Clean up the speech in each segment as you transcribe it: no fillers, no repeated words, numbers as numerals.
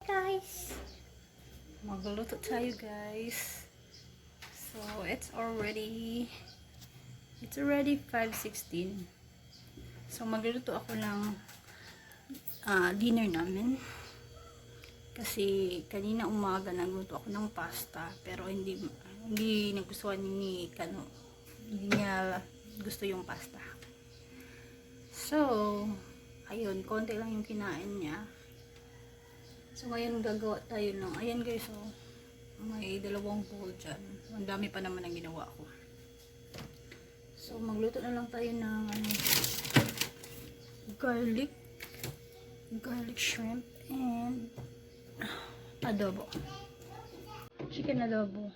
guys! Magluluto tayo guys. So it's already 5:16. So magluluto ako ng dinner namin. Kasi kanina umaga nagluto ako ng pasta pero hindi nagustuhan ni Kano. Hindi niya gusto yung pasta. So ayun, konti lang yung kinain niya. So, ngayon gagawa tayo ng, ayan guys, so, may 2 bowl dyan. Ang dami pa naman ang ginawa ko. So, magluto na lang tayo ng garlic shrimp, and adobo. Chicken adobo.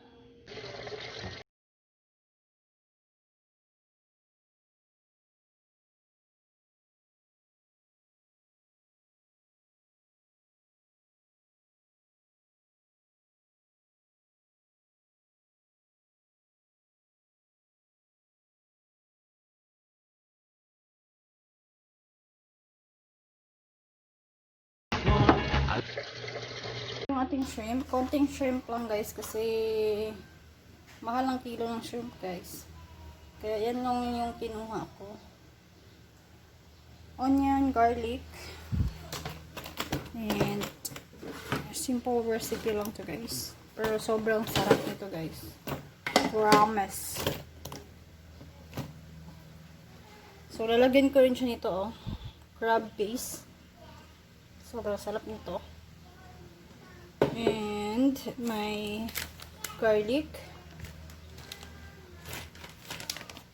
Yung ating shrimp, konting shrimp lang guys kasi mahal ang kilo ng shrimp guys. Kaya yan lang yung kinuha ko. Onion, garlic, and simple recipe lang to guys. Pero sobrang sarap nito guys. Promise. So lalagyan ko rin siya nito crab paste. Sobrang sarap nito. And my garlic,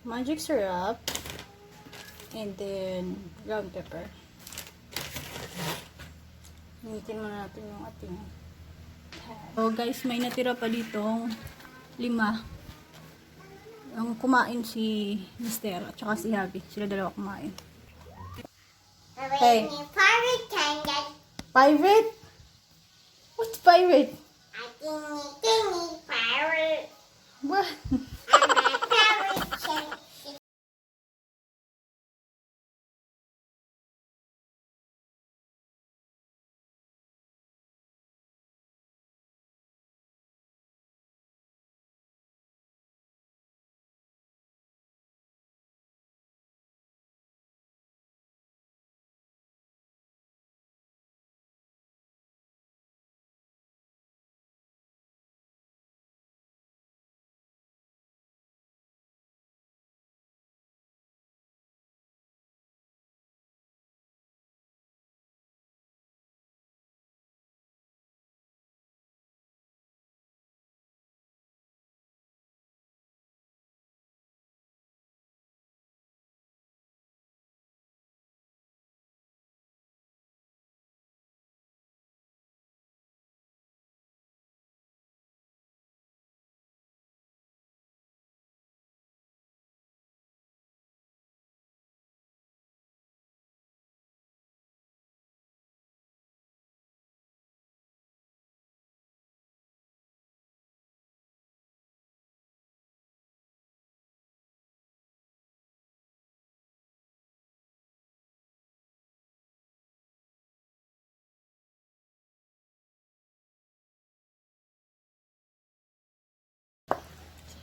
magic syrup, and then ground pepper. Hinitin muna natin yung ating so guys, may natira pa dito 5. Ang kumain si Mister at saka si Habi. Sila dalawa kumain. Hey. Pirate? What's pirate? I think pirate. What? I'm a pirate.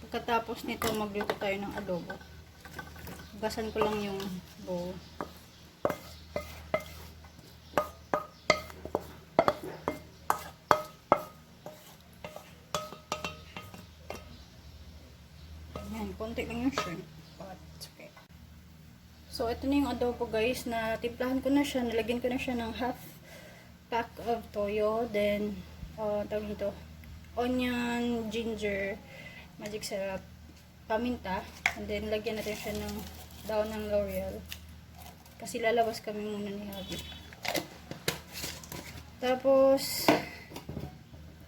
Pagkatapos nito, magluto tayo ng adobo. Hugasan ko lang yung bowl. Ayan, konti lang yung shrimp. But it's okay. So, ito na yung adobo guys. Natimplahan ko na siya. Nalagyan ko na siya ng half pack of toyo. Then, tawag nito, onion, ginger, magic syrup, paminta, and then lagyan natin siya ng daon ng laurel kasi lalabas kami muna ni Habi. Tapos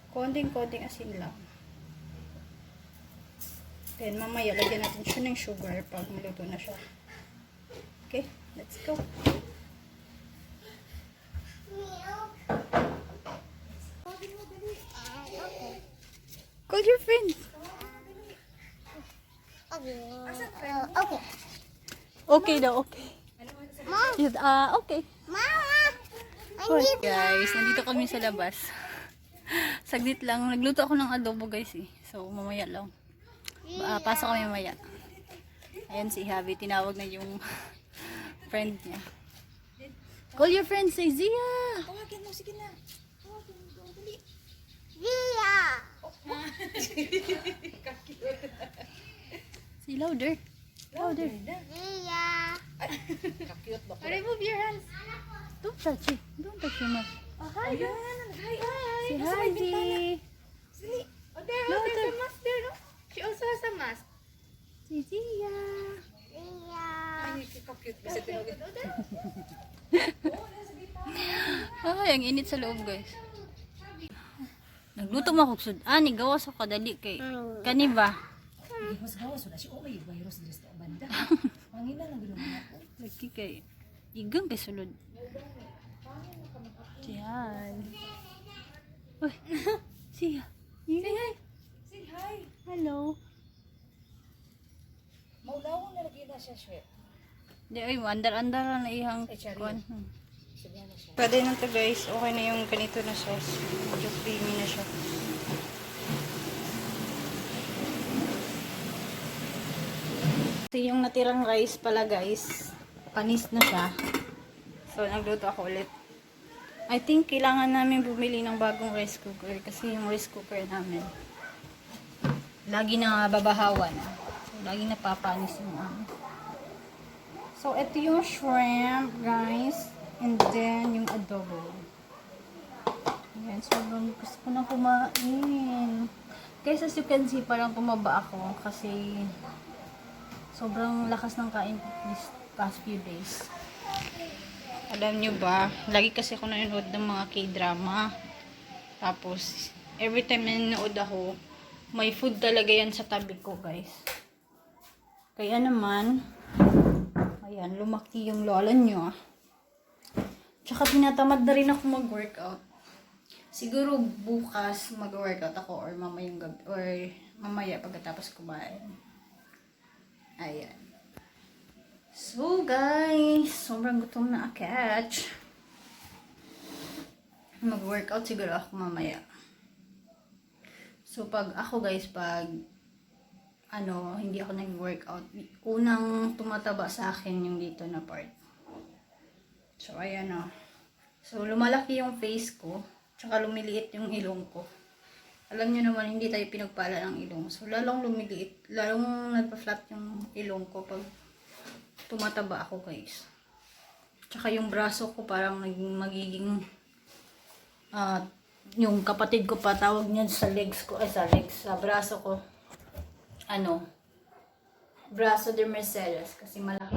konting asin lang, then mamaya lagyan natin siya ng sugar pag maluto na siya. Okay, let's go. Call your friend. Okay. Okay daw, okay. Mom. Okay. Mama, I Guys, nandito kami sa labas. Saglit lang. Nagluto ako ng adobo guys eh. So, mamaya lang. Pasok kami mamaya. Ayan si Javi. Tinawag na yung friend niya. Call your friend. Say Zia. Tawagin mo, sige na. Tawagin mo, dali. Zia. Say louder. Louder. Zia. Kakiyot ba? Remove your hands. Don't touch it. Don't touch your mouth. Oh, hi. Ayan. Hi. Say hi, Zee. Sili. Oh, there's a mask there, no? She also has a mask. Say Zia. Zia. Ay, kakiyot ba sa tinawagin? Ay, ang init sa loob guys. Nagluto mo ako sud. Ni gawas ako kadali kay. Kani ba? Mas gawas wala siya. Oh, may virus dito sa banda. Mangina lang gano'n ako. Lagi kay. Igang kay sulod. Yan. Uy. Siya. Say hi. Say hi. Hello. Maulawang na lagi na siya, Shwe. Di ay, andar-andar na ihang Ay, sorry. kuan. Sabihan na siya. Pwede na to guys. Okay na yung ganito na sauce. Medyo creamy na siya. Kasi yung natirang rice pala guys, panis na siya. So, nagluto ako ulit. I think kailangan namin bumili ng bagong rice cooker kasi yung rice cooker namin lagi na babahawan. So, lagi napapanis yung So, ito yung shrimp, guys. And then, yung adobo. Ayan, sobrang gusto ko na kumain. Guys, as you can see, parang tumaba ako kasi sobrang lakas ng kain this past few days. Alam nyo ba, lagi kasi ako nanonood ng mga K-drama. Tapos, every time na nanonood ako, may food talaga yan sa tabi ko, guys. Kaya naman, ayan, lumaki yung lola nyo. Tsaka tinatamad na rin ako mag-workout. Siguro bukas mag-workout ako or mamayang gabi, or mamaya pagkatapos kumain. Ayan. So guys, sobrang gutom na catch. Mag-workout siguro ako mamaya. So pag ako guys, pag hindi ako nag-workout, unang tumataba sa akin yung dito na part. So ayan o. So lumalaki yung face ko, tsaka lumiliit yung ilong ko. Alam nyo naman, hindi tayo pinagpala ng ilong. So lalong lumiliit, lalong nagpa-flat yung ilong ko pag tumataba ako guys. Tsaka yung braso ko parang magiging yung kapatid ko pa tawag niya sa legs ko, sa braso ko. Braso de Mercedes kasi malaki